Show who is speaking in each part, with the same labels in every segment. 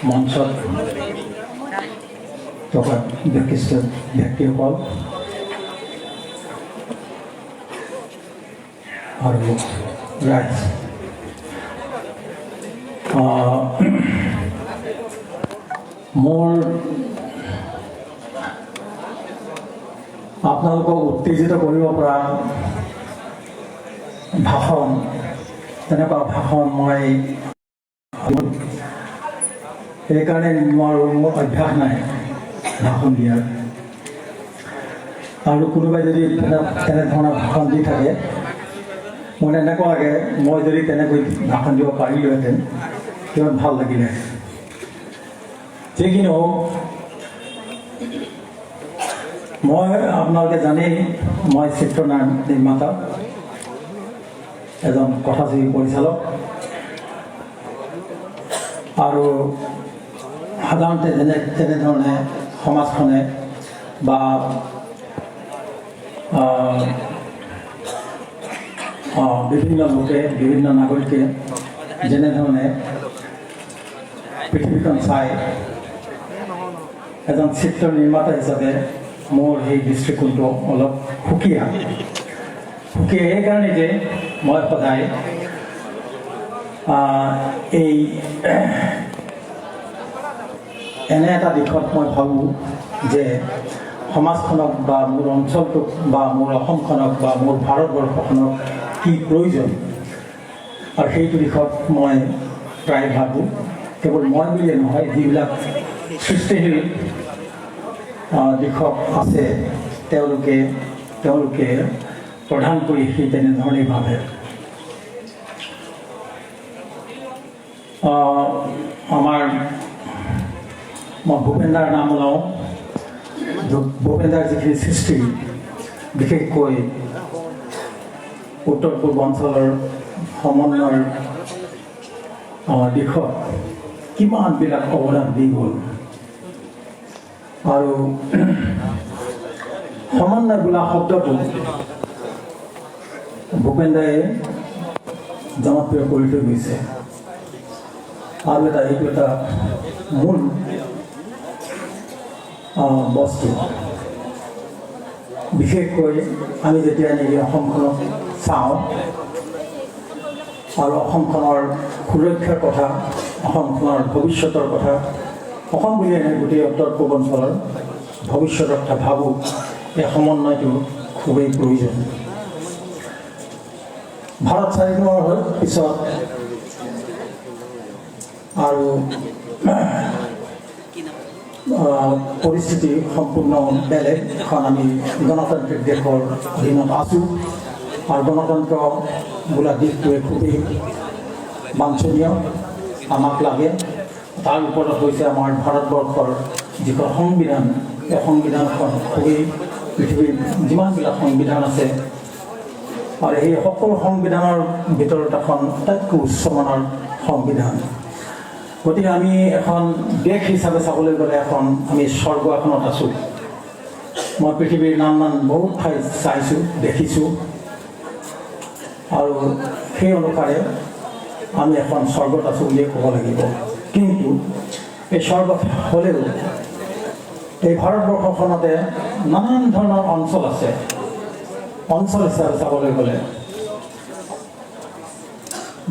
Speaker 1: মঞ্চত থকা বিশিষ্ট ব্যক্তিসকল আৰু ৰাইজ, মোৰ আপোনালোকক উত্তেজিত কৰিব পৰা ভাষণ, তেনেকুৱা ভাষণ মই সেইকাৰণে মোৰ অভ্যাস নাই ভাষণ দিয়াৰ। আৰু কোনোবাই যদি তেনেধৰণৰ ভাষণ দি থাকে, মোৰ এনেকুৱা লাগে মই যদি তেনেকৈ ভাষণ দিব পাৰিলোহেঁতেন কিমান ভাল লাগিলে। যি কি নহওক, মই আপোনালোকে জানেই মই চিত্ৰ নিৰ্মাতা, এজন কথাছবি পৰিচালক, আৰু সাধাৰণতে তেনেধৰণে সমাজখনে বা বিভিন্ন লোকে, বিভিন্ন নাগৰিকে যেনেধৰণে পৃথিৱীখন চাই, এজন চিত্ৰ নিৰ্মাতা হিচাপে মোৰ সেই দৃষ্টিকোণটো অলপ সুকীয়া এইকাৰণে যে মই সদায় এই এনে এটা দিশত মই ভাবোঁ যে সমাজখনক বা মোৰ অঞ্চলটোক বা মোৰ অসমখনক বা মোৰ ভাৰতবৰ্ষখনক কি প্ৰয়োজন, আৰু সেইটো দিশত মই প্ৰায় ভাবোঁ। কেৱল মই বুলিয়ে নহয়, যিবিলাক সৃষ্টিশীল দিশত আছে তেওঁলোকে প্ৰধানকৈ সেই তেনেধৰণেই ভাবে। মই ভূপেনদাৰ নাম লওঁ। ভূপেনদাৰ যিখিনি সৃষ্টি, বিশেষকৈ উত্তৰ পূৰ্ব অঞ্চলৰ সমন্বয়ৰ দিশত কিমানবিলাক অৱদান দি গ'ল, আৰু সমন্বয় বোলা শব্দটো ভূপেনদাই জনপ্ৰিয় কৰি থৈ গৈছে। আৰু এইটো এটা মূল বস্তু। বিশেষকৈ আমি যেতিয়া নেকি অসমখনক চাওঁ আৰু অসমখনৰ সুৰক্ষাৰ কথা, অসমখনৰ ভৱিষ্যতৰ কথা, অসম বুলিয়ে নহয় গোটেই উত্তৰ পূৰ্বাঞ্চলৰ ভৱিষ্যতৰ কথা ভাবোঁ, এই সমন্বয়টো খুবেই প্ৰয়োজন। ভাৰত স্বাধীন হোৱাৰ পিছত আৰু পৰিস্থিতি সম্পূৰ্ণ বেলেগ। এখন আমি গণতান্ত্ৰিক দেশৰ অধীনত আছোঁ, আৰু গণতন্ত্ৰ বোলা দিশটোৱে খুবেই বাঞ্ছনীয়, আমাক লাগে। তাৰ ওপৰত হৈছে আমাৰ ভাৰতবৰ্ষৰ যিখন সংবিধান, এই সংবিধানখন খুবেই পৃথিৱীৰ যিমানবিলাক সংবিধান আছে, আৰু সেই সকলো সংবিধানৰ ভিতৰত এখন আটাইতকৈ উচ্চমানৰ সংবিধান। গতিকে আমি এখন দেশ হিচাপে চাবলৈ গ'লে আমি স্বৰ্গ এখনত আছোঁ। মই পৃথিৱীৰ নানান বহুত ঠাই চাইছোঁ, দেখিছোঁ, আৰু সেই অনুসাৰে আমি এখন স্বৰ্গত আছোঁ বুলিয়ে ক'ব লাগিব। কিন্তু এই স্বৰ্গ হ'লেও এই ভাৰতবৰ্ষখনতে নানান ধৰণৰ অঞ্চল আছে। অঞ্চল হিচাপে চাবলৈ গ'লে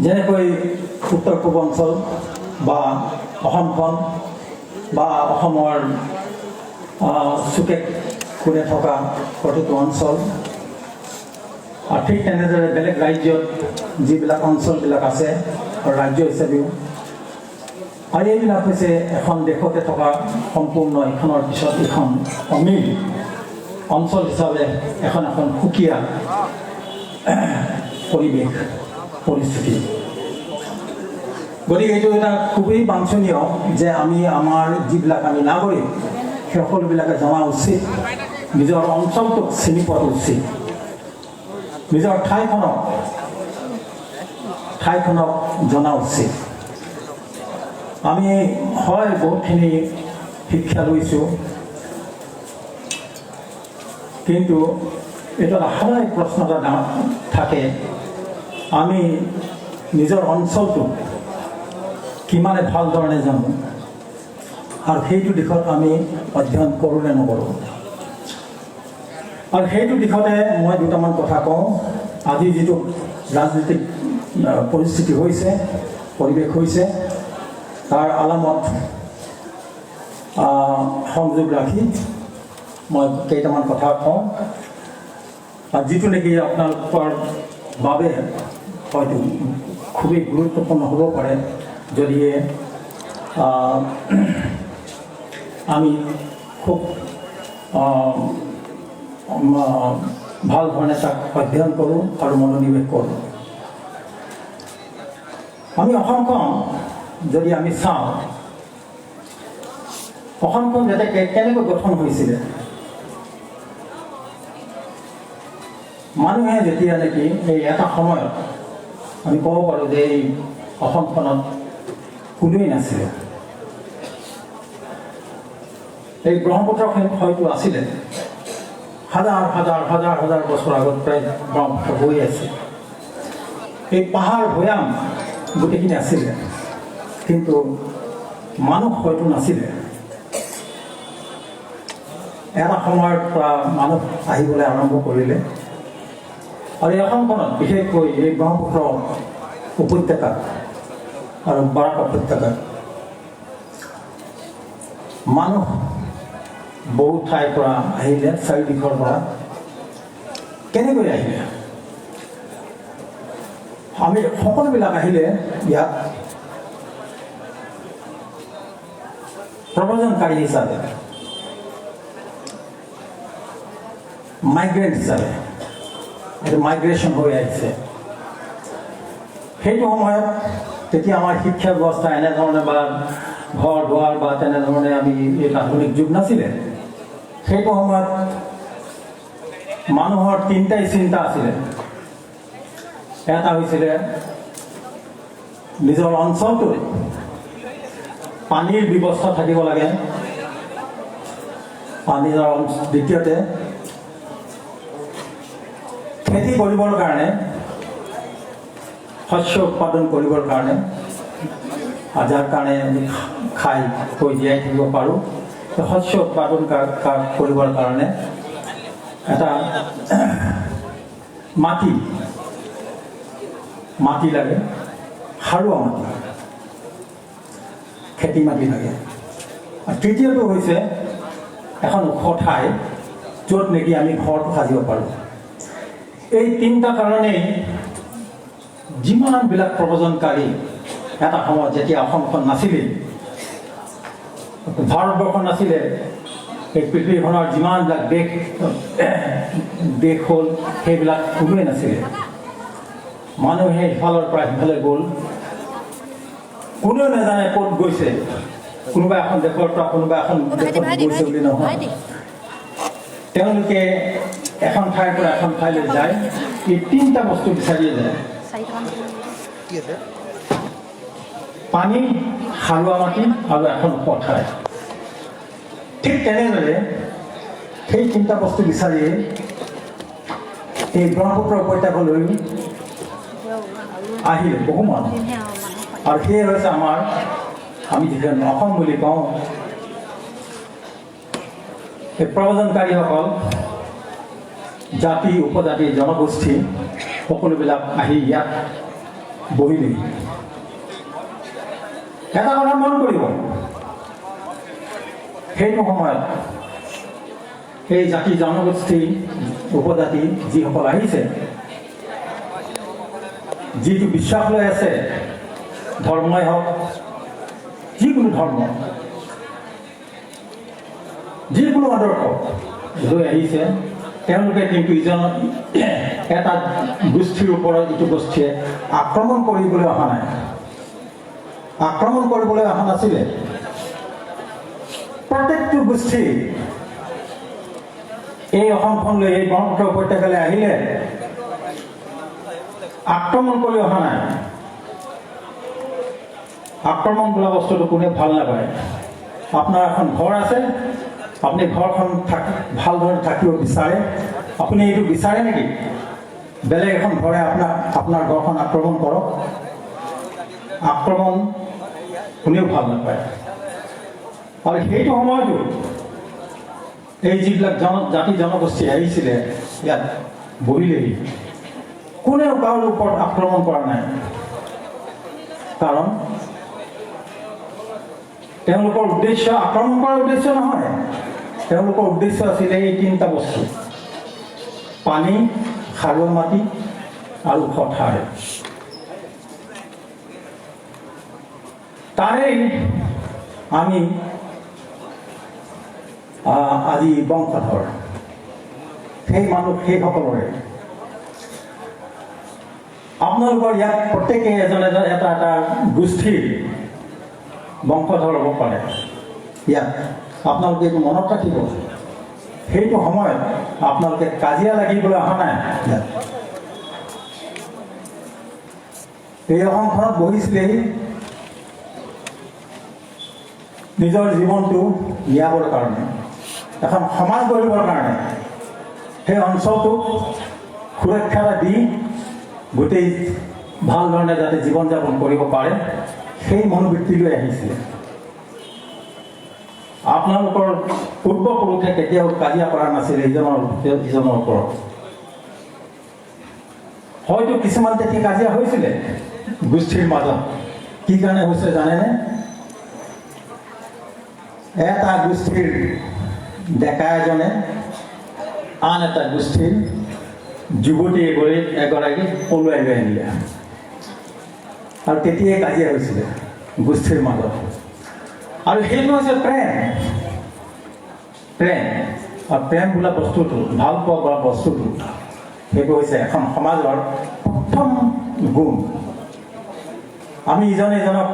Speaker 1: যেনেকৈ উত্তৰ পূব অঞ্চল বা অসমখন বা অসমৰ চুকে কোণে থকা প্ৰতিটো অঞ্চল, আৰু ঠিক তেনেদৰে বেলেগ ৰাজ্যত যিবিলাক অঞ্চলবিলাক আছে ৰাজ্য হিচাপেও, আৰু এইবিলাক হৈছে এখন দেশতে থকা সম্পূৰ্ণ ইখনৰ পিছত ইখন অমিল অঞ্চল হিচাপে এখন সুকীয়া পৰিৱেশ পৰিস্থিতি। গতিকে এইটো এটা খুবেই বাঞ্ছনীয় যে আমাৰ যিবিলাক আমি নাগৰিক, সেই সকলোবিলাকে জনা উচিত, নিজৰ অঞ্চলটোক চিনি পোৱাটো উচিত, নিজৰ ঠাইখনক জনা উচিত। আমি হয় বহুতখিনি শিক্ষা লৈছোঁ, কিন্তু এইটো এটা সদায় প্ৰশ্ন এটা থাকে, আমি নিজৰ অঞ্চলটো কিমানে ভাল ধৰণে জানো, আৰু সেইটো দিশত আমি অধ্যয়ন কৰোঁ নে নকৰোঁ। আৰু সেইটো দিশতে মই দুটামান কথা কওঁ। আজি যিটো ৰাজনৈতিক পৰিস্থিতি হৈছে, পৰিৱেশ হৈছে, তাৰ আলামত সংযোগ ৰাখি মই কেইটামান কথা কওঁ, যিটো নেকি আপোনালোকৰ বাবে হয়তো খুবেই গুৰুত্বপূৰ্ণ হ'ব পাৰে যদি আমি খুব ভাল ধৰণে তাক অধ্যয়ন কৰোঁ আৰু মনোনিৱেশ কৰোঁ। আমি অসমখন যদি আমি চাওঁ, অসমখন যাতে কেনেকৈ গঠন হৈছিলে। মানুহে যেতিয়া নেকি এই এটা সময়ত আমি ক'ব পাৰোঁ যে এই অসমখনত কোনোৱেই নাছিলে, এই ব্ৰহ্মপুত্ৰখন হয়তো আছিলে হাজাৰ হাজাৰ হাজাৰ হাজাৰ বছৰ আগত প্ৰায় ব্ৰহ্মপুত্ৰ বৈ আছে। এই পাহাৰ ভৈয়াম গোটেইখিনি আছিলে, কিন্তু মানুহ হয়তো নাছিলে। এটা সময়ৰ পৰা মানুহ আহিবলৈ আৰম্ভ কৰিলে আৰু এই অসমখনত বিশেষকৈ এই ব্ৰহ্মপুত্ৰ উপত্যকা আৰু বৰাক উপত্যকা মানুহ বহু ঠাইৰ পৰা আহিলে, চাৰিদিশৰ পৰা। কেনেকৈ আহিলে? আমি সকলোবিলাক আহিলে ইয়াত প্ৰব্ৰজনকাৰী হিচাপে, মাইগ্ৰেণ্ট হিচাপে, এইটো মাইগ্ৰেশ্যন হৈ আহিছে। সেইটো সময়ত তেতিয়া আমাৰ শিক্ষা ব্যৱস্থা এনেধৰণে বা ঘৰ দুৱাৰ বা তেনেধৰণে আমি এই আধুনিক যুগ নাছিলে। সেইটো সময়ত মানুহৰ তিনিটাই চিন্তা আছিলে। এটা হৈছিলে নিজৰ অঞ্চলটোত পানীৰ ব্যৱস্থা থাকিব লাগে, পানীৰ দ্বিতীয়তে খেতি কৰিবৰ কাৰণে, শস্য উৎপাদন কৰিবৰ কাৰণে, যাৰ কাৰণে আমি খাই কৈ জীয়াই থাকিব পাৰোঁ। শস্য উৎপাদন কৰিবৰ কাৰণে এটা মাটি লাগে, সাৰুৱা মাটি, খেতি মাটি লাগে। আৰু তৃতীয়টো হৈছে এখন ওখ ঠাই য'ত নেকি আমি ঘৰটো সাজিব পাৰোঁ। এই তিনিটা কাৰণেই যিমানবিলাক প্ৰব্ৰজনকাৰী এটা সময়ত যেতিয়া অসমখন নাছিলেই, ভাৰতবৰ্ষ নাছিলে, এই পৃথিৱীখনৰ যিমানবিলাক দেশ হ'ল সেইবিলাক কোনোৱেই নাছিলে। মানুহে ইফালৰ পৰা সিফালে গ'ল, কোনেও নাজানে ক'ত গৈছে। কোনোবা এখন দেশৰ পৰা কোনোবা এখন দেশত গৈছে বুলি নহয়, তেওঁলোকে এখন ঠাইৰ পৰা এখন ঠাইলৈ যায়, এই তিনিটা বস্তু বিচাৰিয়ে যায়: পানী, সাৰুৱা মাটি আৰু এখন ওখ ঠাই। ঠিক তেনেদৰে সেই তিনিটা বস্তু বিচাৰিয়ে এই ব্ৰহ্মপুত্ৰ উপত্যকালৈ আহিলে বহু মানুহ। আৰু সেয়ে হৈছে আমি যিখন অসম বুলি কওঁ, এই প্ৰব্ৰজনকাৰীসকল, জাতি, উপজাতি, জনগোষ্ঠী সকলোবিলাক আহি ইয়াত বহিলেহি। এটা কথা মন কৰিব, সেইটো সময়ত সেই জাতি, জনগোষ্ঠী, উপজাতি যিসকল আহিছে, যিটো বিশ্বাস লৈ আছে, ধৰ্মই হওক, যিকোনো ধৰ্ম, যিকোনো আদৰ্শ লৈ আহিছে, তেওঁলোকে কিন্তু এটা গোষ্ঠীৰ ওপৰত ইটো গোষ্ঠীয়ে আক্ৰমণ কৰিবলৈ অহা নাই, আক্ৰমণ কৰিবলৈ অহা নাছিলে। প্ৰত্যেকটো গোষ্ঠী এই অসমখনলৈ, এই ব্ৰহ্মপুত্ৰ উপত্যকালৈ আহিলে আক্ৰমণ কৰি অহা নাই। আক্ৰমণ বোলা বস্তুটো কোনে ভাল নাপায়। আপোনাৰ এখন ঘৰ আছে, আপুনি ঘৰখন ভালদৰে থাকিব বিচাৰে, আপুনি এইটো বিচাৰে নেকি বেলেগ এখন ঘৰে আপোনাৰ ঘৰখন আক্ৰমণ কৰক? আক্ৰমণ কোনেও ভাল নাপায়। আৰু সেইটো সময়তো এই যিবিলাক জাতি জনগোষ্ঠী আহিছিলে ইয়াত বহিলেহি, কোনেও কাৰো ওপৰত আক্ৰমণ কৰা নাই। কাৰণ তেওঁলোকৰ উদ্দেশ্য আক্ৰমণ কৰাৰ উদ্দেশ্য নহয়, তেওঁলোকৰ উদ্দেশ্য আছিলে এই তিনিটা বস্তু: পানী, সাৰুৱা মাটি আৰু ওখ ঠাই। তাৰেই আমি আজি বংশধৰ। সেই সেইসকলৰে আপোনালোকৰ ইয়াত প্ৰত্যেকে এজন এটা গোষ্ঠীৰ বংশধৰ হ'ব পাৰে। ইয়াত আপোনালোকে এইটো মনত ৰাখিব, সেইটো সময়ত আপোনালোকে কাজিয়া লাগিবলৈ অহা নাই। ইয়াত এই অসমখনত বহিছিলেহি নিজৰ জীৱনটো জীয়াবৰ কাৰণে, এখন সমাজ গঢ়িবৰ কাৰণে, সেই অঞ্চলটোক সুৰক্ষা দি গোটেই ভাল ধৰণে যাতে জীৱন যাপন কৰিব পাৰে সেই মনোবৃত্তি লৈ আহিছিলে। আপোনালোকৰ পূৰ্বপুৰুষে কেতিয়াও কাজিয়া কৰা নাছিল ইজনৰ ওপৰত। হয়তো কিছুমান তেতিয়া কাজিয়া হৈছিলে গোষ্ঠীৰ মাজত। কি কাৰণে হৈছে জানেনে? এটা গোষ্ঠীৰ ডেকা এজনে আন এটা গোষ্ঠীৰ যুৱতী এগৰাকী পলুৱাই লৈ আনিলে, আৰু তেতিয়াই কাজিয়া হৈছিলে গোষ্ঠীৰ মাজত। আৰু সেইটো হৈছে প্ৰেম। আৰু প্ৰেম বোলা বস্তুটো, ভাল পোৱা বোলা বস্তুটো, সেইটো হৈছে এখন সমাজৰ প্ৰথম গুণ। আমি ইজনে ইজনক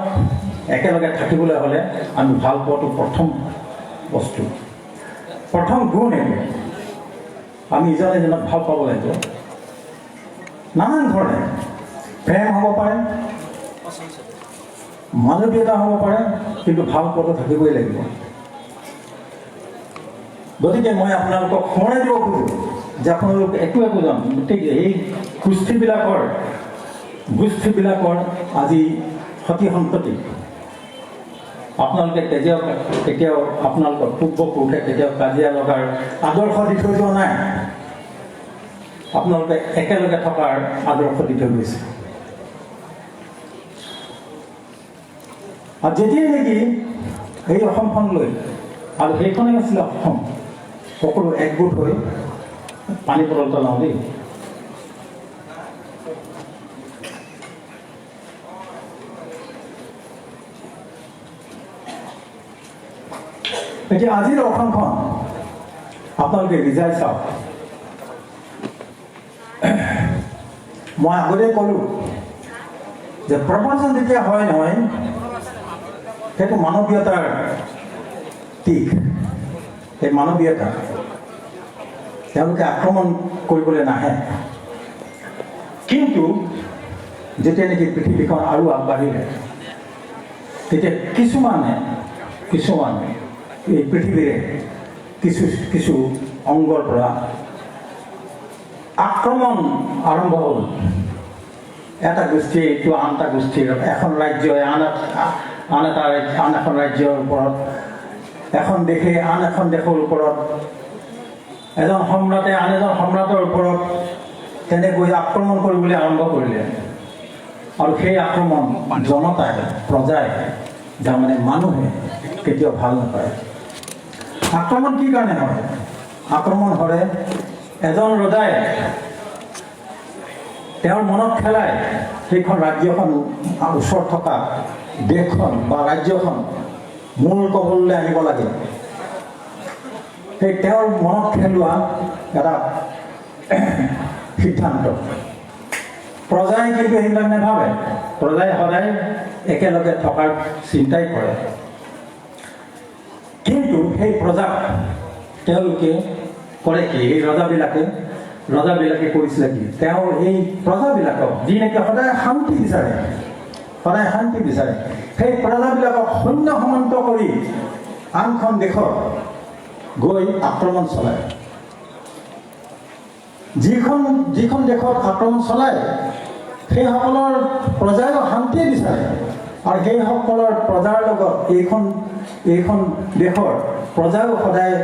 Speaker 1: একেলগে থাকিবলৈ হ'লে আমি ভাল পোৱাটো প্ৰথম বস্তু, প্ৰথম গুণ। এইটো আমি ইজনে ইজনক ভাল পাব লাগিব। নানান ধৰণে প্ৰেম হ'ব পাৰে, মানৱীয়তা হ'ব পাৰে, কিন্তু ভাল পোৱাটো থাকিবই লাগিব। গতিকে মই আপোনালোকক সোঁৱৰাই দিব খোজোঁ যে আপোনালোক একোজন গতিকে এই গোষ্ঠীবিলাকৰ আজি সতি সন্ততি আপোনালোকে কেতিয়াও আপোনালোকৰ পূৰ্বপুৰুষে কেতিয়াও কাজিয়া লগাৰ আদৰ্শ দি থৈ যোৱা নাই। আপোনালোকে একেলগে থকাৰ আদৰ্শ দি থৈ গৈছে। আৰু যেতিয়াই নেকি এই অসমখন লৈ, আৰু সেইখনেই আছিলে অসম, সকলো একগোট হৈ পানী বটলটো লওঁ দেই। এতিয়া আজিৰ অসমখন আপোনালোকে ৰিজাই চাওক। মই আগতে ক'লোঁ যে প্ৰবঞ্চন যেতিয়া হয় নহয়, সেইটো মানৱীয়তাৰ দিশ। সেই মানৱীয়তা তেওঁলোকে আক্ৰমণ কৰিবলৈ নাহে। কিন্তু যেতিয়া নেকি পৃথিৱীখন আৰু আগবাঢ়িলে, তেতিয়া কিছুমানে এই পৃথিৱীৰে কিছু অংগৰ পৰা আক্ৰমণ আৰম্ভ হ'ল। এটা গোষ্ঠীয়ে এইটো আন এটা গোষ্ঠীৰ, এখন ৰাজ্যই আন এখন ৰাজ্যৰ ওপৰত, এখন দেশে আন এখন দেশৰ ওপৰত, এজন সম্ৰাটে আন এজন সম্ৰাটৰ ওপৰত তেনেকৈ আক্ৰমণ কৰিবলৈ আৰম্ভ কৰিলে। আৰু সেই আক্ৰমণ জনতাই, প্ৰজাই, তাৰমানে মানুহে কেতিয়াও ভাল নাপায়। আক্ৰমণ কি কাৰণে হয়? আক্ৰমণ হ'লে এজন ৰজাই তেওঁৰ মনত খেলাই সেইখন ৰাজ্যখন, ওচৰত থকা দেশখন বা ৰাজ্যখন মূল কবললৈ আনিব লাগে। সেই তেওঁৰ মনত খেলোৱা এটা সিদ্ধান্ত। প্ৰজাই কিন্তু সেইবিলাক নাভাবে। প্ৰজাই সদায় একেলগে থকাৰ চিন্তাই কৰে। কিন্তু সেই প্ৰজাক তেওঁলোকে কৰে কি? এই ৰজাবিলাকে কৰিছিলে কি? তেওঁ এই প্ৰজাবিলাকক, যি নেকি সদায় শান্তি বিচাৰে, সেই প্ৰজাবিলাকক সৈন্য সমান্ত কৰি আনখন দেশত গৈ আক্ৰমণ চলায়। যিখন দেশত আক্ৰমণ চলায় সেইসকলৰ প্ৰজায়ো শান্তিয়ে বিচাৰে, আৰু সেইসকলৰ প্ৰজাৰ লগত এইখন দেশৰ প্ৰজাও সদায়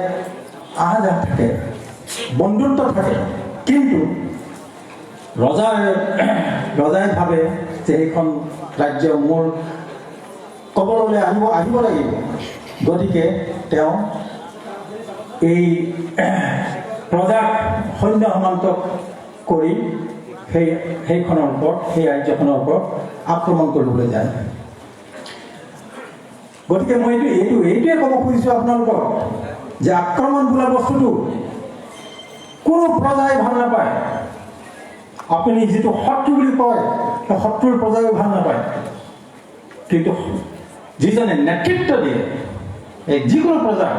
Speaker 1: আহা যাহ থাকে, বন্ধুত্ব থাকে। কিন্তু ৰজাই ভাবে যে এইখন ৰাজ্য মোৰ কবললৈ আহিব লাগিব। গতিকে তেওঁ এই প্ৰজাক সৈন্য সমান্তক কৰি সেইখনৰ ওপৰত, সেই ৰাজ্যখনৰ ওপৰত আক্ৰমণ কৰিবলৈ যায়। গতিকে মই এইটোৱে ক'ব খুজিছোঁ আপোনালোকক যে আক্ৰমণ বোলা বস্তুটো কোনো প্ৰজাই ভাল নাপায়। আপুনি যিটো শত্ৰু বুলি কয়, সেই শত্ৰুৰ প্ৰজাইও ভাল নাপায়। কিন্তু যিজনে নেতৃত্ব দিয়ে, এই যিকোনো প্ৰজাৰ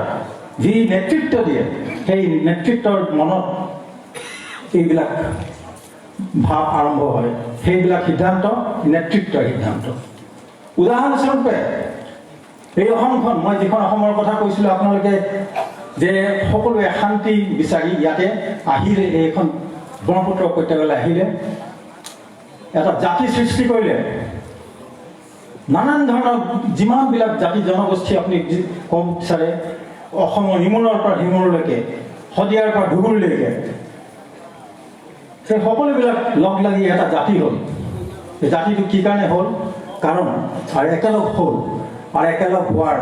Speaker 1: যি নেতৃত্ব দিয়ে, সেই নেতৃত্বৰ মনত এইবিলাক ভাৱ আৰম্ভ হয়। সেইবিলাক সিদ্ধান্ত নেতৃত্বৰ সিদ্ধান্ত। উদাহৰণস্বৰূপে এই অসমখন, মই যিখন অসমৰ কথা কৈছিলোঁ আপোনালোকে, যে সকলোৱে শান্তি বিচাৰি ইয়াতে আহিলে, এইখন ব্ৰহ্মপুত্ৰ উপত্যকালৈ আহিলে, এটা জাতি সৃষ্টি কৰিলে। নানান ধৰণৰ যিমানবিলাক জাতি জনগোষ্ঠী আপুনি ক'ব বিচাৰে, অসমৰ ইমূৰৰ পৰা সিমূৰলৈকে, শদিয়াৰ পৰা ধুবুৰীলৈকে, সেই সকলোবিলাক লগ লাগি এটা জাতি হ'ল। এই জাতিটো কি কাৰণে হ'ল? কাৰণ আৰু একেলগ হ'ল। আৰু একেলগ হোৱাৰ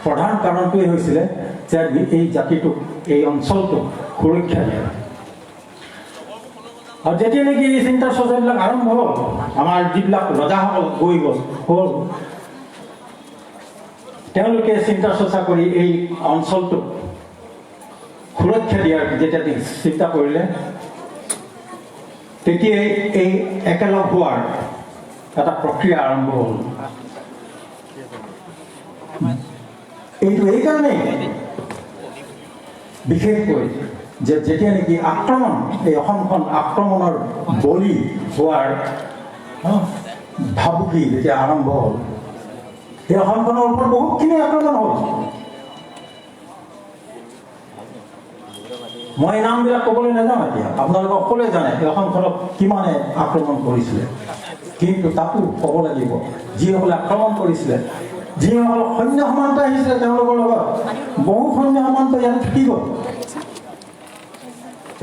Speaker 1: প্ৰধান কাৰণটোৱেই হৈছিলে যে এই জাতিটোক, এই অঞ্চলটোক সুৰক্ষা দিয়ে। আৰু যেতিয়া নেকি এই চিন্তা চৰ্চাবিলাক আৰম্ভ হ'ল, আমাৰ যিবিলাক ৰজাসকল গৈ হ'ল, তেওঁলোকে চিন্তা চৰ্চা কৰি এই অঞ্চলটোক সুৰক্ষা দিয়াৰ যেতিয়া চিন্তা কৰিলে, তেতিয়াই এই একেলগ হোৱাৰ এটা প্ৰক্ৰিয়া আৰম্ভ হ'ল। এইটো এইকাৰণেই বিশেষকৈ যে যেতিয়া নেকি আক্ৰমণ, এই অসমখন আক্ৰমণৰ বলি হোৱাৰ ভাবুকি যেতিয়া আৰম্ভ হ'ল, এই অসমখনৰ ওপৰত বহুতখিনি আক্ৰমণ হ'ল। মই নামবিলাক ক'বলৈ নাযাওঁ এতিয়া, আপোনালোকে সকলোৱে জানে এই অসমখনক কিমানে আক্ৰমণ কৰিছিলে। কিন্তু তাকো ক'ব লাগিব, যিসকলে আক্ৰমণ কৰিছিলে, যিসকল সৈন্য সমান্ত আহিছিলে তেওঁলোকৰ লগত, বহু সৈন্য সমান্ত ইয়াত থাকি গ'ল।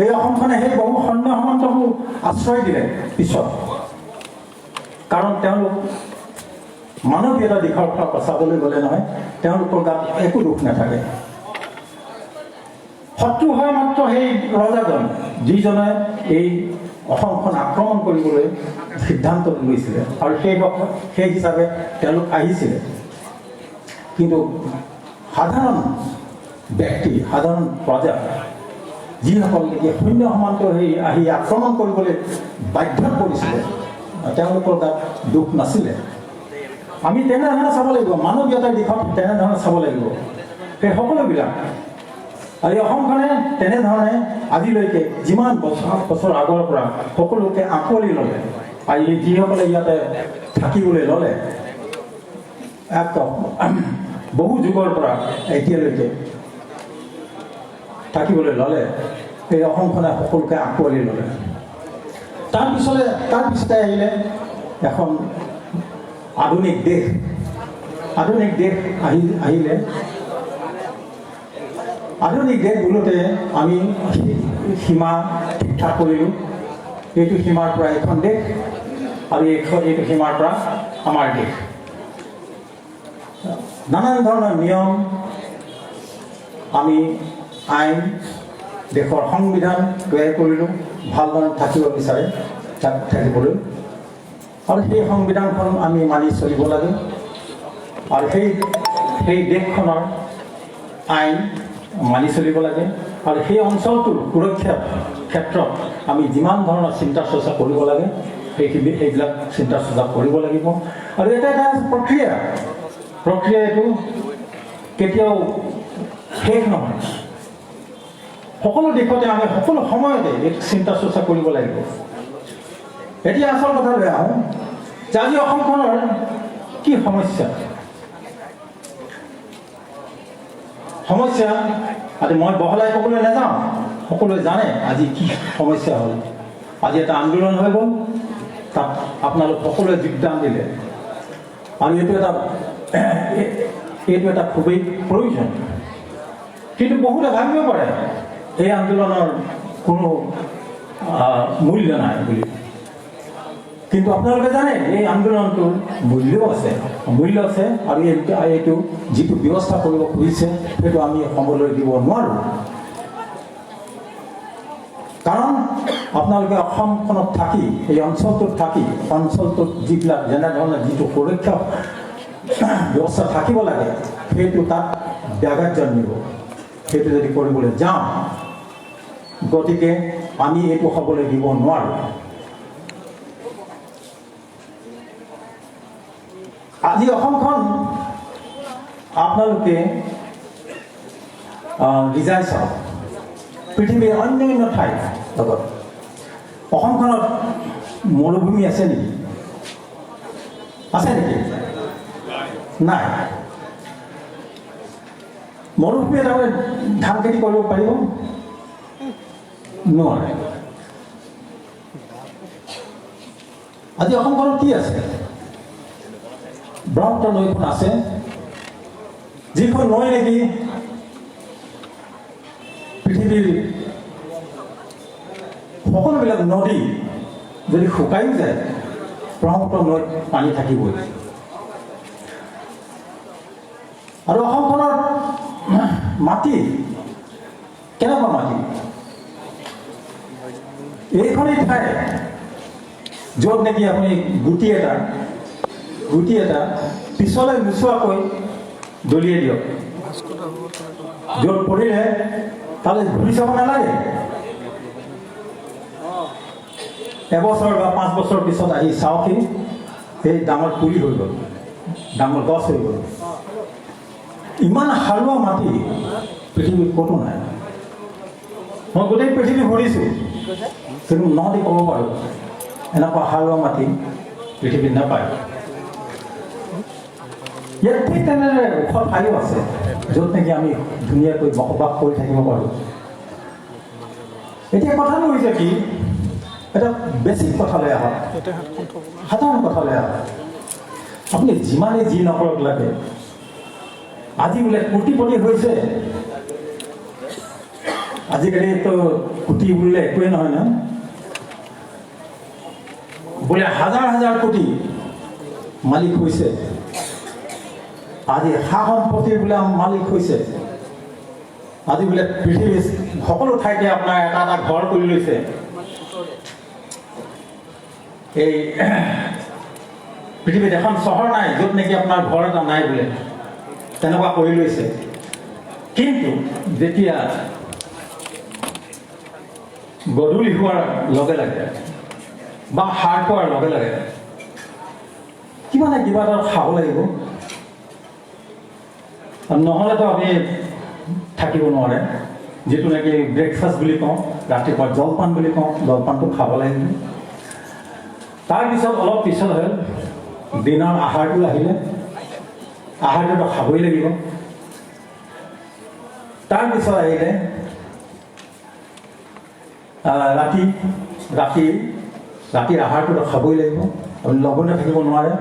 Speaker 1: এই অসমখনে সেই বহু সৈন্য সমান্তকো আশ্ৰয় দিলে পিছত। কাৰণ তেওঁলোক মানৱীয়তা দিশৰ পৰা চাবলৈ গ'লে নহয়, তেওঁলোকৰ গাত একো দুখ নাথাকে। শত্ৰু হয় মাত্ৰ সেই ৰজাজন, যিজনে এই অসমখন আক্ৰমণ কৰিবলৈ সিদ্ধান্ত লৈছিলে, আৰু সেই হিচাপে তেওঁলোক আহিছিলে। কিন্তু সাধাৰণ ব্যক্তি, সাধাৰণ প্ৰজা, যিসকল নেকি সৈন্য সমান্ত আহি আক্ৰমণ কৰিবলৈ বাধ্যত পৰিছিলে, তেওঁলোকৰ গাত দুখ নাছিলে। আমি তেনেধৰণে চাব লাগিব, মানৱীয়তাৰ দিশত তেনেধৰণে চাব লাগিব সেই সকলোবিলাক। আৰু এই অসমখনে তেনেধৰণে আজিলৈকে যিমান বছৰ আগৰ পৰা সকলোকে আঁকোৱালি ল'লে। আৰু যিসকলে ইয়াতে থাকিবলৈ ল'লে, বহু যুগৰ পৰা এতিয়ালৈকে থাকিবলৈ ল'লে, এই অসমখনে সকলোকে আঁকোৱালি ল'লে। তাৰপিছতে আহিলে এখন আধুনিক দেশ আহিলে। আধুনিক দেশ বোলোতে আমি সীমা ঠিক ঠাক কৰিলোঁ। এইটো সীমাৰ পৰা এখন দেশ, আৰু এইটো সীমাৰ পৰা আমাৰ দেশ। নানান ধৰণৰ নিয়ম, আমি আইন, দেশৰ সংবিধান তৈয়াৰ কৰিলোঁ ভালদৰে থাকিব বিচাৰে থাকিবলৈ। আৰু সেই সংবিধানখন আমি মানি চলিব লাগে। আৰু সেই দেশখনৰ আইন মানি চলিব লাগে। আৰু সেই অঞ্চলটোৰ সুৰক্ষাৰ ক্ষেত্ৰত আমি যিমান ধৰণৰ চিন্তা চৰ্চা কৰিব লাগে, সেইবিলাক চিন্তা চৰ্চা কৰিব লাগিব। আৰু এটা প্ৰক্ৰিয়া এইটো কেতিয়াও শেষ নহয়। সকলো দিশতে আমি সকলো সময়তে চিন্তা চৰ্চা কৰিব লাগিব। এতিয়া আচল কথালৈ আহোঁ যে আজি অসমখনৰ কি সমস্যা। আজি মই বহলাই ক'বলৈ নাযাওঁ, সকলোৱে জানে আজি কি সমস্যা হ'ল। আজি এটা আন্দোলন হৈ গ'ল, তাত আপোনালোক সকলোৱে যোগদান দিলে। আৰু এইটো এটা এইটো এটা খুবেই প্ৰয়োজন। কিন্তু বহুতে ভাবিব পাৰে এই আন্দোলনৰ কোনো মূল্য নাই বুলি। কিন্তু আপোনালোকে জানে এই আন্দোলনটোৰ মূল্য আছে আৰু এইটো যিটো ব্যৱস্থা কৰিব খুজিছে সেইটো আমি অসমলৈ দিব নোৱাৰোঁ। কাৰণ আপোনালোকে অসমখনত থাকি এই অঞ্চলটোত থাকি অঞ্চলটোত যিবিলাক যেনেধৰণে যিটো সুৰক্ষা ব্যৱস্থা থাকিব লাগে সেইটো তাত ব্যাঘাত জন্মিব। সেইটো যদি কৰিবলৈ যাওঁ, গতিকে আমি এইটো হ'বলৈ দিব নোৱাৰোঁ। আজি অসমখন আপোনালোকে ৰিজাই চাওক, পৃথিৱীৰ অন্যান্য ঠাইৰ লগত অসমখনত মৰুভূমি আছে নেকি? আছে নেকি? নাই। মৰুভূমিত তাৰমানে ধান খেতি কৰিব পাৰিব নোৱাৰে। আজি অসমখনত কি আছে? ব্ৰহ্মপুত্ৰ নৈখন আছে, যিখন নৈ নেকি পৃথিৱীৰ সকলোবিলাক নদী যদি শুকাই যায় ব্ৰহ্মপুত্ৰ নৈত পানী থাকিবই। আৰু অসমখনৰ মাটি কেনেকুৱা মাটি? এইখনেই ঠাই য'ত নেকি আপুনি গুটি এটা পিছলৈ নোচোৱাকৈ দলিয়াই দিয়ক, য'ত পৰিলে তালৈ ঘূৰি চাব নালাগে। এবছৰ বা 5 বছৰ পিছত আহি চাওঁকি এই ডাঙৰ পুলি হৈ গ'ল, ডাঙৰ গছ হৈ গ'ল। ইমান সাৰুৱা মাটি পৃথিৱীত ক'তো নাই। মই গোটেই পৃথিৱী ঘূৰিছোঁ, কিন্তু নহ'লে ক'ব পাৰোঁ এনেকুৱা সাৰুৱা মাটি পৃথিৱীত নাপায়। ইয়াত ঠিক তেনেদৰে ওখ ঠাইও আছে য'ত নেকি আমি ধুনীয়াকৈ বসবাস কৰি থাকিব পাৰোঁ। এতিয়া কথাটো হৈছে কি, এটা বেছিক কথালৈ আহক, সাধাৰণ কথালৈ আহক। আপুনি যিমানেই যি নকৰক লাগে, আজি বোলে কোটিপতি হৈছে, আজিকালিতো কোটি বুলিলে একোৱেই নহয় ন, বোলে হাজাৰ হাজাৰ কোটি মালিক হৈছে, আজি সা সম্পত্তিৰ বোলে মালিক হৈছে, আজি বোলে পৃথিৱীৰ সকলো ঠাইতে আপোনাৰ এটা এটা ঘৰ কৰি লৈছে। এই পৃথিৱীত এখন চহৰ নাই য'ত নেকি আপোনাৰ ঘৰ এটা নাই বোলে, তেনেকুৱা কৰি লৈছে। কিন্তু যেতিয়া গধূলি হোৱাৰ লগে লগে বা সাৰ পোৱাৰ লগে লগে কিবা এটা খাব লাগিব, নহ'লেতো আপুনি থাকিব নোৱাৰে। যিটো নেকি ব্ৰেকফাষ্ট বুলি কওঁ, ৰাতিপুৱা জলপান বুলি কওঁ, জলপানটো খাব লাগিব। তাৰপিছত অলপ পিছত হ'ল দিনৰ আহাৰটো আহিলে, আহাৰটোতো খাবই লাগিব। তাৰপিছত আহিলে ৰাতিৰ আহাৰটোতো খাবই লাগিব। আপুনি লঘোণে থাকিব নোৱাৰে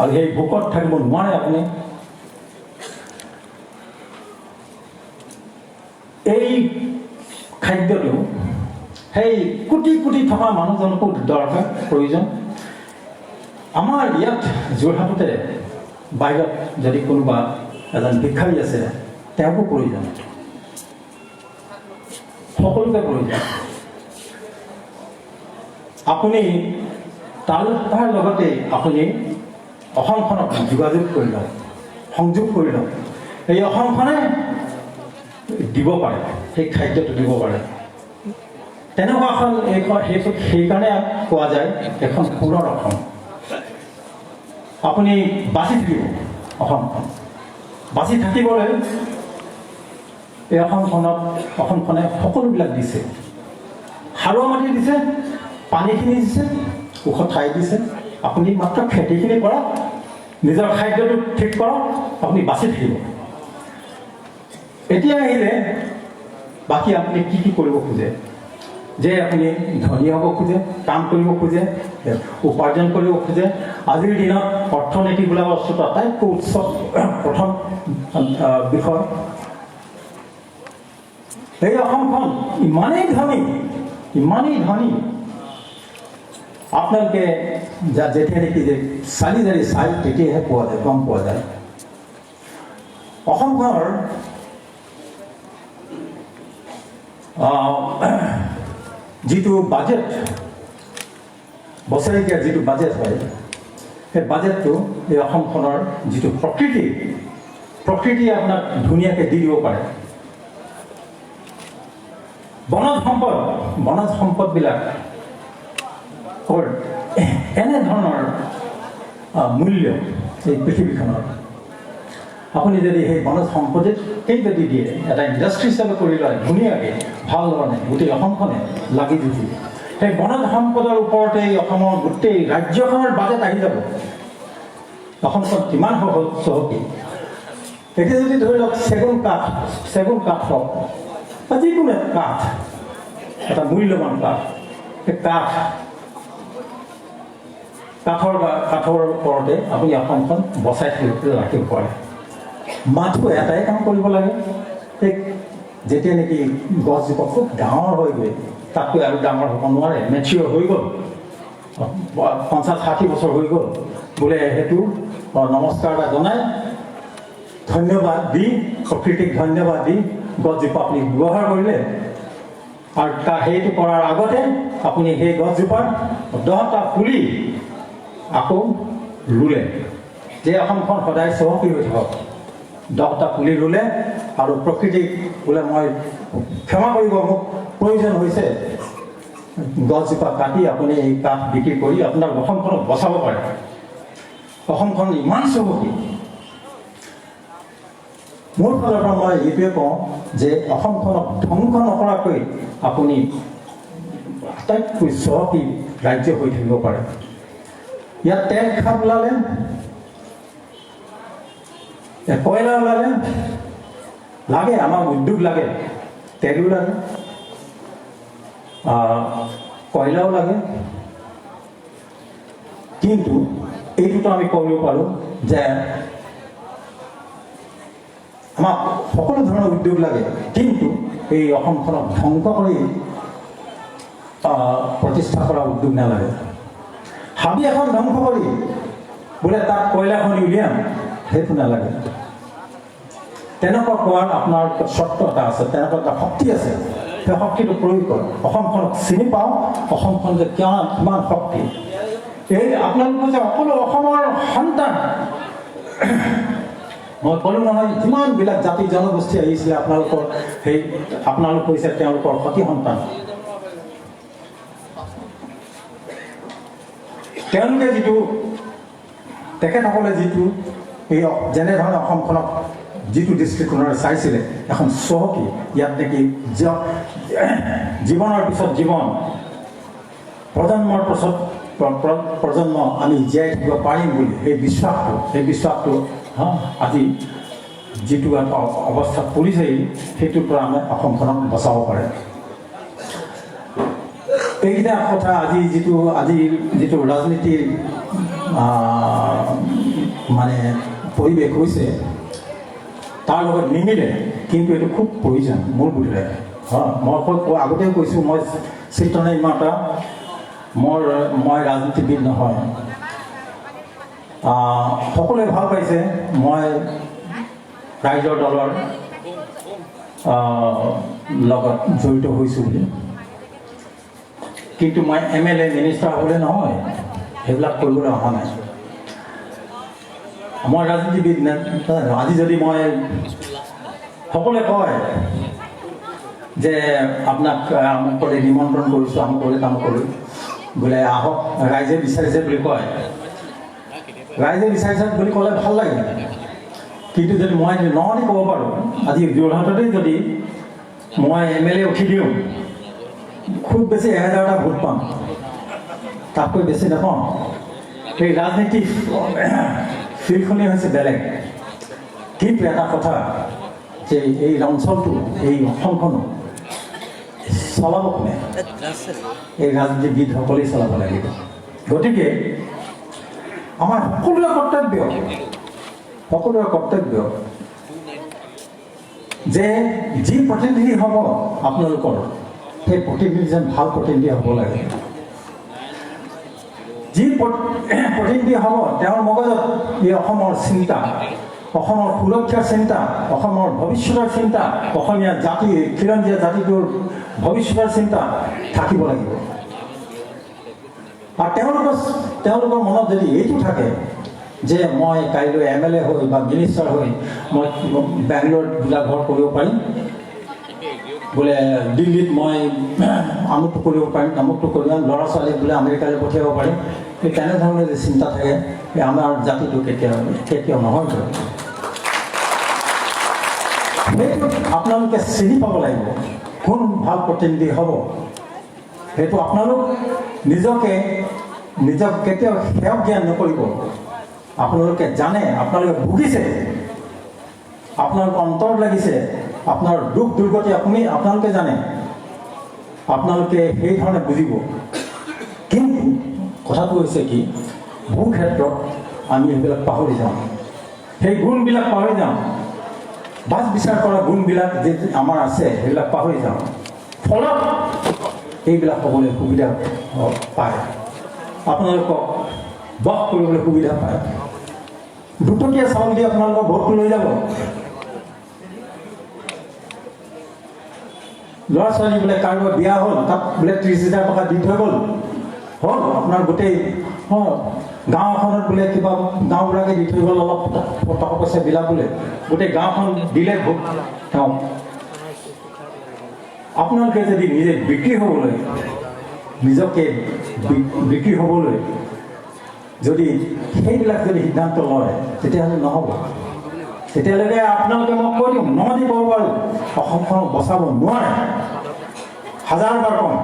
Speaker 1: আৰু সেই ভোকত থাকিব নোৱাৰে আপুনি। এই খাদ্যটো সেই কোটি কোটি থকা মানুহজনকো দৰকাৰ, প্ৰয়োজন। আমাৰ ইয়াত যোৰহাটতে বাহিৰত যদি কোনোবা এজন ভিক্ষাৰী আছে, তেওঁকো প্ৰয়োজন, সকলোকে প্ৰয়োজন। আপুনি তাৰ লগতে আপুনি অসমখনক যোগাযোগ কৰি লওক, সংযোগ কৰি লওক। এই অসমখনে দিব পাৰে, সেই খাদ্যটো দিব পাৰে। তেনেকুৱা এখন সেইকাৰণে কোৱা যায় এখন সোণৰ অসম। আপুনি বাচি থাকিব, অসমখন বাচি থাকিবলৈ এই অসমখনে সকলোবিলাক দিছে। সাৰুৱা মাটি দিছে, পানীখিনি দিছে, ওখ ঠাই দিছে। আপুনি মাত্ৰ খেতিখিনি কৰক, নিজৰ খাদ্যটো ঠিক কৰক, আপুনি বাচি থাকিব। এতিয়া আহিলে বাকী আপুনি কি কৰিব খোজে। যে আপুনি ধনী হ'ব খোজে, কাম কৰিব খোজে, উপাৰ্জন কৰিব খোজে, আজিৰ দিনত অৰ্থনীতি বোলা বস্তুটো আটাইতকৈ উচ্চ প্ৰথম বিষয়। এই অসমখন ইমানেই ধনী আপোনালোকে যেতিয়া নেকি যে চালি জাৰি চাই তেতিয়াহে গম পোৱা যায়। অসমখনৰ যিটো বাজেট, বছৰেকীয়া যিটো বাজেট হয়, সেই বাজেটটো এই অসমখনৰ যিটো প্ৰকৃতি আপোনাক ধুনীয়াকৈ দি দিব পাৰে। বনজ সম্পদবিলাক এনেধৰণৰ মূল্য এই পৃথিৱীখনৰ, আপুনি যদি সেই বনজ সম্পদেই যদি দিয়ে, এটা ইণ্ডাষ্ট্ৰী হিচাপে কৰি লয় ধুনীয়াকৈ ভাল ধৰণে গোটেই অসমখনে লাগি যুটি, সেই বনজ সম্পদৰ ওপৰতে অসমৰ গোটেই ৰাজ্যখনৰ বাজেট আহি যাব। অসমখন কিমান চহকী। এতিয়া যদি ধৰি লওক চেগুন কাঠ হওক বা যিকোনো কাঠ, এটা মূল্যৱান কাঠ, সেই কাঠৰ ওপৰতে আপুনি অসমখন বচাই ৰাখিব পাৰে। মাথো এটাই কাম কৰিব লাগে, সেই যেতিয়া নেকি গছজোপা খুব ডাঙৰ হৈ গৈ, তাতকৈ আৰু ডাঙৰ হ'ব নোৱাৰে, মেচিয়ৰ হৈ গ'ল, 50-60 বছৰ হৈ গ'ল বোলে, সেইটো নমস্কাৰ এটা জনাই ধন্যবাদ দি, প্ৰকৃতিক ধন্যবাদ দি গছজোপা আপুনি ব্যৱহাৰ কৰিলে, আৰু সেইটো কৰাৰ আগতে আপুনি সেই গছজোপাৰ 10টা পুলি আকৌ ৰুলে, যে অসমখন সদায় চহকী হৈ থাকক। 10টা পুলি ৰুলে আৰু প্ৰকৃতিক বোলে মই ক্ষমা কৰিব, মোক প্ৰয়োজন হৈছে, গছজোপা কাটি আপুনি এই কাঠ বিক্ৰী কৰি আপোনাৰ অসমখনক বচাব পাৰে। অসমখন ইমান চহকী। মোৰ ফালৰ পৰা মই এইটোৱে কওঁ যে অসমখনক ধ্বংস নকৰাকৈ আপুনি আটাইতকৈ চহকী ৰাজ্য হৈ থাকিব পাৰে। ইয়াত তেল খাপ ওলালে, কয়লা ওলালে, লাগে আমাক উদ্যোগ লাগে, তেলো লাগে, কয়লাও লাগে, কিন্তু এইটোতো আমি কৰিব পাৰোঁ যে আমাক সকলো ধৰণৰ উদ্যোগ লাগে, কিন্তু এই অসমখনক ধ্বংস কৰি প্ৰতিষ্ঠা কৰা উদ্যোগ নালাগে। হাবি এখন ধ্বংস কৰি বোলে তাত কয়লাখনি উলিয়াম, সেইটো নালাগে। তেনেকুৱা কোৱাৰ আপোনাৰ চৰ্ত এটা আছে, তেনেকুৱা এটা শক্তি আছে, সেই শক্তিটো প্ৰয়োগ কৰক। অসমখনক চিনি পাওঁ, অসমখন যে কিমান শক্তি। এই আপোনালোকে যে সকলো অসমৰ সন্তান, মই ক'লো নহয়, যিমানবিলাক জাতি জনগোষ্ঠী আহিছিলে আপোনালোক হৈছে তেওঁলোকৰ সতি সন্তান। তেওঁলোকে তেখেতসকলে এই যেনেধৰণে অসমখনক যিটো দৃষ্টিকোণেৰে চাইছিলে, এখন চহকী, ইয়াত নেকি জীৱনৰ পিছত জীৱন, প্ৰজন্মৰ পিছত প্ৰজন্ম আমি জীয়াই থাকিব পাৰিম বুলি সেই বিশ্বাসটো আজি যিটো এটা অৱস্থাত পৰিছে, সেইটোৰ পৰা আমি অসমখনক বচাব পাৰে। এইকেইটা কথা আজিৰ যিটো ৰাজনীতিৰ মানে পৰিৱেশ হৈছে, তাৰ লগত নিমিলে, কিন্তু এইটো খুব প্ৰয়োজন মোৰ বোধেৰে। মই আগতেও কৈছোঁ, মই চিত্ৰ নিৰ্মাতা, মই ৰাজনীতিবিদ নহয়। সকলোৱে ভাল পাইছে মই ৰাইজৰ দলৰ লগত জড়িত হৈছোঁ বুলি, কিন্তু মই MLA মিনিষ্টাৰ হ'বলৈ নহয়, সেইবিলাক কৰিবলৈ অহা নাই। মই ৰাজনীতিবিদ আজি যদি মই সকলোৱে কয় যে আপোনাক আমুক কৰি নিমন্ত্ৰণ কৰিছোঁ, আমুক কৰি তামুক কৰি বোলে আহক, ৰাইজে বিচাৰিছে বুলি কয়, ৰাইজে বিচাৰিছে বুলি ক'লে ভাল লাগে। কিন্তু যদি মই ননি ক'ব পাৰোঁ, আজি যোৰহাটতেই যদি মই MLA উঠি দিওঁ, খুব বেছি 1000টা ভোট পাম, তাতকৈ বেছি নাপাওঁ। এই ৰাজনীতি ফিল্ডখনেই হৈছে বেলেগ। কিন্তু এটা কথা যে এই অঞ্চলটো, এই অসমখনো চলাব কোনে? এই ৰাজনীতিবিদসকলেই চলাব লাগিব। গতিকে আমাৰ সকলোৰে কৰ্তব্য যে যি প্ৰতিনিধি হ'ব আপোনালোকৰ, সেই প্ৰতিনিধি যেন ভাল প্ৰতিনিধি হ'ব লাগে। যি প্ৰতিনিধি হ'ব তেওঁৰ মগজত এই অসমৰ চিন্তা, অসমৰ সুৰক্ষাৰ চিন্তা, অসমৰ ভৱিষ্যতৰ চিন্তা, অসমীয়া জাতি খিলঞ্জীয়া জাতিটোৰ ভৱিষ্যতৰ চিন্তা থাকিব লাগিব। আৰু তেওঁলোকৰ মনত যদি এইটো থাকে যে মই কাইলৈ MLA হৈ বা মিনিষ্টাৰ হৈ মই বেংগলোৰত বোলা ঘৰ কৰিব পাৰিম, বোলে দিল্লীত মই আমুকটো কৰিব পাৰিম, তামুকটো কৰিব পাৰিম, ল'ৰা ছোৱালীক বোলে আমেৰিকালৈ পঠিয়াব পাৰিম, এই তেনেধৰণৰ যে চিন্তা থাকে আমাৰ জাতিটো কেতিয়াও নহয়। সেইটো আপোনালোকে চিনি পাব লাগিব কোন ভাল প্ৰতিনিধি হ'ব। সেইটো আপোনালোক নিজক কেতিয়াও সেৱ জ্ঞান নকৰিব। আপোনালোকে জানে, আপোনালোকে ভুগিছে, আপোনালোকৰ অন্তৰত লাগিছে, আপোনাৰ দুখ দুৰ্গতি আপোনালোকে জানে, আপোনালোকে সেইধৰণে বুজিব। কিন্তু কথাটো হৈছে কি, বহু ক্ষেত্ৰত আমি এইবিলাক পাহৰি যাওঁ, সেই গুণবিলাক পাহৰি যাওঁ, বাছ বিচাৰ কৰা গুণবিলাক যে আমাৰ আছে সেইবিলাক পাহৰি যাওঁ। ফলত এইবিলাক হ'বলৈ সুবিধা পায়, আপোনালোকক বস কৰিবলৈ সুবিধা পায়। দুটকীয়া চাউল দি আপোনালোকৰ ভোটটো লৈ যাব। ল'ৰা ছোৱালী বোলে কাৰোবাৰ বিয়া হ'ল, তাত বোলে 30,000 টকা দি থৈ হ'ল আপোনাৰ গোটেই গাঁও এখনত বোলে কিবা গাঁওবিলাকে দি থৈ গ'ল, অলপ টকা পইচা বিলাক বোলে গোটেই গাঁওখন দিলে ভোট তেওঁ। আপোনালোকে যদি নিজে নিজকে বিক্ৰী হ'বলৈ যদি সেইবিলাক যদি সিদ্ধান্ত লয়, তেতিয়াহ'লে নহ'ব। তেতিয়ালৈকে আপোনালোকে মই কৈ দিওঁ, নহদি ক'ব পাৰোঁ অসমখনক বচাব নোৱাৰে, হাজাৰবাৰ কম।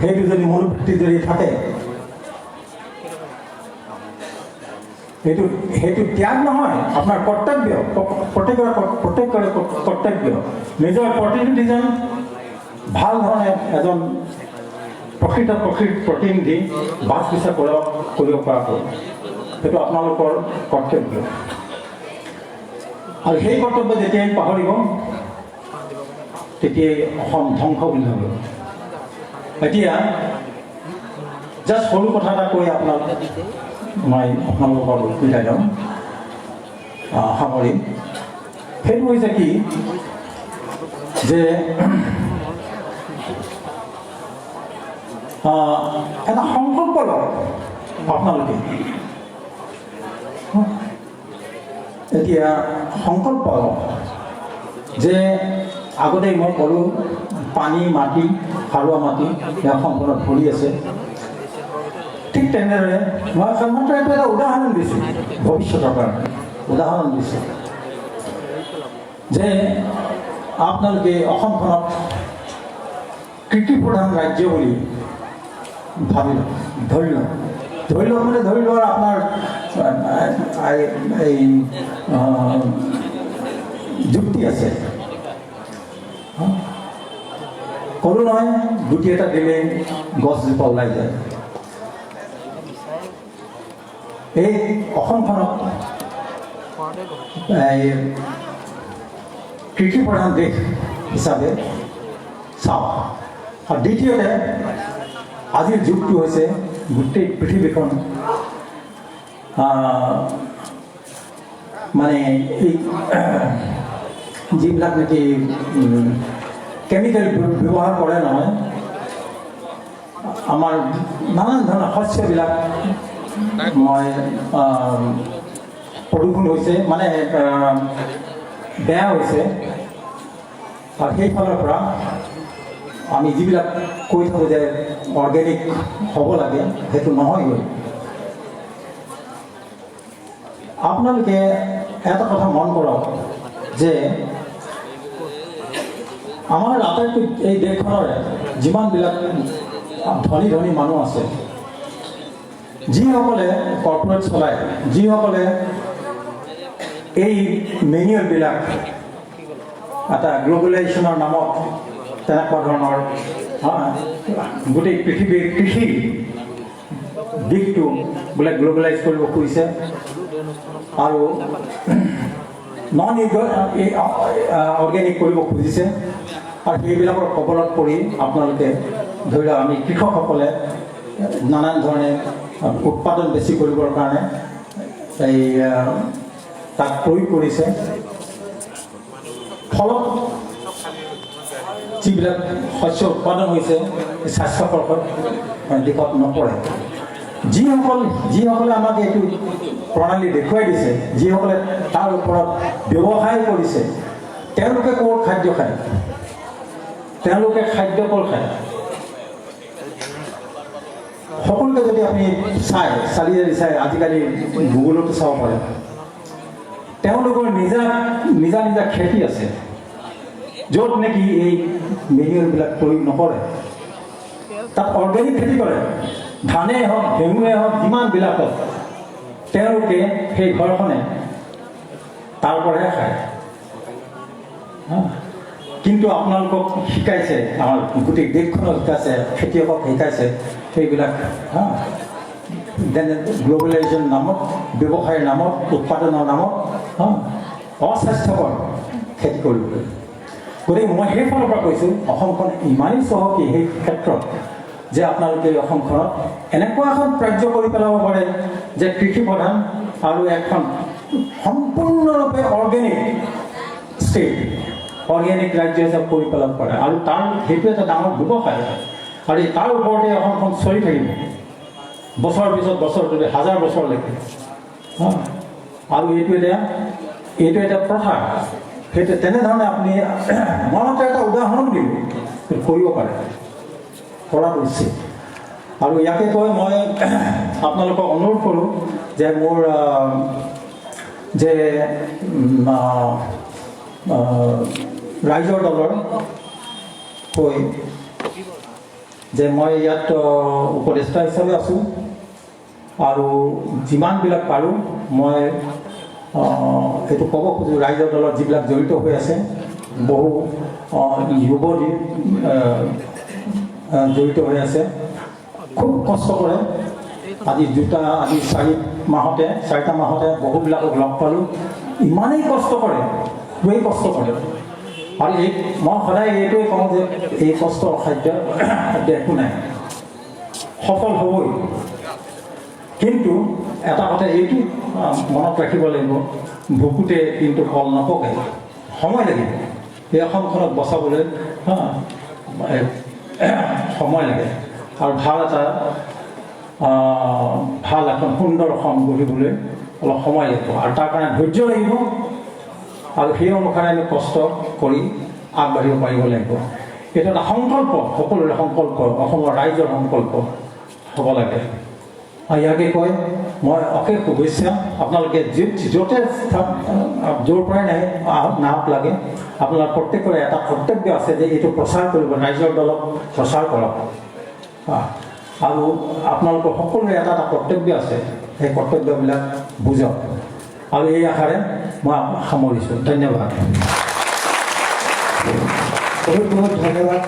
Speaker 1: সেইটো যদি মনোবৃত্তি যদি থাকে, সেইটো ত্যাগ নহয়, আপোনাৰ কৰ্তব্য, প্ৰত্যেকৰে কৰ্তব্য নিজৰ প্ৰতিনিধিজন ভাল ধৰণে এজন প্ৰকৃত প্ৰতিনিধি বাছ বিচাৰ কৰিব পৰাকৈ, সেইটো আপোনালোকৰ কৰ্তব্য। আৰু সেই কৰ্তব্য যেতিয়াই পাহৰিব, তেতিয়াই অসম ধ্বংস বুলি ভাবিব। এতিয়া জাষ্ট সৰু কথা এটা কৈ মই আপোনালোকৰ বিদায় লওঁ, সামৰিম। সেইটো হৈছে কি যে এটা সংকল্প লওক আপোনালোকে। এতিয়া সংকল্প লওক যে আগতে মই ক'লোঁ পানী মাটি সাৰুৱা মাটি অসমখনত ভৰি আছে। ঠিক তেনেদৰে মই মাত্ৰ এইটো এটা উদাহৰণ দিছোঁ, ভৱিষ্যতৰ কাৰণে উদাহৰণ দিছোঁ যে আপোনালোকে অসমখনক কৃষি প্ৰধান ৰাজ্য বুলি ভাবি লওক, ধৰি লওক আপোনাৰ এই যুক্তি আছে। ক'লো নহয়, গুটি এটা দিলে গছজোপা ওলাই যায়। এই অসমখনক কৃষি প্ৰধান দেশ হিচাপে চাওক। আৰু দ্বিতীয়তে আজিৰ যুগটো হৈছে গোটেই পৃথিৱীখন মানে এই যিবিলাক নেকি কেমিকেল ব্যৱহাৰ কৰে নহয়, আমাৰ নানান ধৰণৰ শস্যবিলাক মই প্ৰদূষণ হৈছে, মানে বেয়া হৈছে। আৰু সেইফালৰ পৰা আমি যিবিলাক কৈ থাকোঁ যে অৰ্গেনিক হ'ব লাগে, সেইটো নহয়গৈ। আপোনালোকে এটা কথা মন কৰক যে আমাৰ আটাইতকৈ এই দেশখনৰে যিমানবিলাক ধনী ধনী মানুহ আছে, যিসকলে কৰ্পৰেট চলায়, যিসকলে এই মেনুৱেলবিলাক এটা গ্ল'বেলাইজেশ্যনৰ নামত তেনেকুৱা ধৰণৰ গোটেই পৃথিৱীৰ কৃষি দিশটো বোলে গ্ল'বেলাইজ কৰিব খুজিছে আৰু নন অৰ্গেনিক কৰিব খুজিছে আৰু সেইবিলাকৰ কবলত পৰি আপোনালোকে ধৰি লওক আমি কৃষকসকলে নানান ধৰণে উৎপাদন বেছি কৰিবৰ কাৰণে এই তাক প্ৰয়োগ কৰিছে ফলত যিবিলাক শস্য উৎপাদন হৈছে স্বাস্থ্যকৰ দিশত নপৰে যিসকলে আমাক এইটো প্ৰণালী দেখুৱাই দিছে যিসকলে তাৰ ওপৰত ব্যৱসায় কৰিছে তেওঁলোকে ক'ৰ খাদ্য খায় তেওঁলোকে খাদ্য ক'ৰ খায় সকলোকে যদি আপুনি চালি আজিকালি গুগলতো চাব পাৰে তেওঁলোকৰ নিজা খেতি আছে য'ত নেকি এই মেনিয়ৰবিলাক প্ৰয়োগ নকৰে তাত অৰ্গেনিক খেতি কৰে ধানেই হওক ঘেঁহুৱে হওক যিমানবিলাক হওক তেওঁলোকে সেই ঘৰখনে তাৰ পৰাহে খায় কিন্তু আপোনালোকক শিকাইছে আমাৰ গোটেই দেশখনক শিকাইছে খেতিয়কক শিকাইছে সেইবিলাক গ্ল'বেলাইজেশ্যন নামত ব্যৱসায়ৰ নামত উৎপাদনৰ নামত অস্বাস্থ্যকৰ খেতি কৰিবলৈ গতিকে মই সেইফালৰ পৰা কৈছোঁ অসমখন ইমানেই চহকী সেই ক্ষেত্ৰত যে আপোনালোকে অসমখনত এনেকুৱা এখন ৰাজ্য কৰি পেলাব পাৰে যে কৃষি প্ৰধান আৰু এখন সম্পূৰ্ণৰূপে অৰ্গেনিক ষ্টেট অৰ্গেনিক ৰাজ্য হিচাপে কৰি পেলাব পাৰে আৰু তাৰ সেইটো এটা ডাঙৰ ব্যৱসায় আৰু তাৰ ওপৰতে অসমখন চলি থাকিব বছৰ পিছত বছৰ ধৰি হাজাৰ বছৰলৈকে আৰু এইটো এটা প্ৰথা সেইটো তেনেধৰণে আপুনি মনতে এটা উদাহৰণ দিব কৰিব পাৰে কৰাটো উচিত আৰু ইয়াকে কৈ মই আপোনালোকক অনুৰোধ কৰোঁ যে মোৰ যে ৰাইজৰ দলৰ হৈ যে মই ইয়াত উপদেষ্টা হিচাপে আছোঁ আৰু যিমানবিলাক পাৰোঁ মই এইটো ক'ব খোজোঁ ৰাইজৰ দলত যিবিলাক জড়িত হৈ আছে বহু যুৱতী জড়িত হৈ আছে খুব কষ্ট কৰে আজি চাৰিটা মাহতে বহুবিলাকক লগ পালোঁ ইমানেই কষ্ট কৰে খুবেই কষ্ট কৰে আৰু মই সদায় এইটোৱে কওঁ যে এই কষ্ট অসাধ্য একো নাই সফল হ'বই কিন্তু এটা কথা এইটো মনত ৰাখিব লাগিব ভুকুতে কিন্তু ফল নপকে সময় লাগিব এই অসমখনক বচাবলৈ সময় লাগে আৰু ভাল এখন সুন্দৰ অসম গঢ়িবলৈ অলপ সময় লাগিব আৰু তাৰ কাৰণে ধৈৰ্য লাগিব আৰু সেই অনুসাৰে আমি কষ্ট কৰি আগবাঢ়িব পাৰিব লাগিব এইটো এটা সংকল্প সকলোৰে সংকল্প অসমৰ ৰাইজৰ সংকল্প হ'ব লাগে আৰু ইয়াকে কৈ মই অশেষ শুভেচ্ছা আপোনালোকে য'তে য'ৰ পৰাই নাহক লাগে আপোনাৰ প্ৰত্যেকৰে এটা কৰ্তব্য আছে যে এইটো প্ৰচাৰ কৰিব ৰাইজৰ দলক প্ৰচাৰ কৰক আৰু আপোনালোকৰ সকলোৰে এটা কৰ্তব্য আছে সেই কৰ্তব্যবিলাক বুজক আৰু এই আশাৰে মই সামৰিছোঁ ধন্যবাদ বহুত বহুত ধন্যবাদ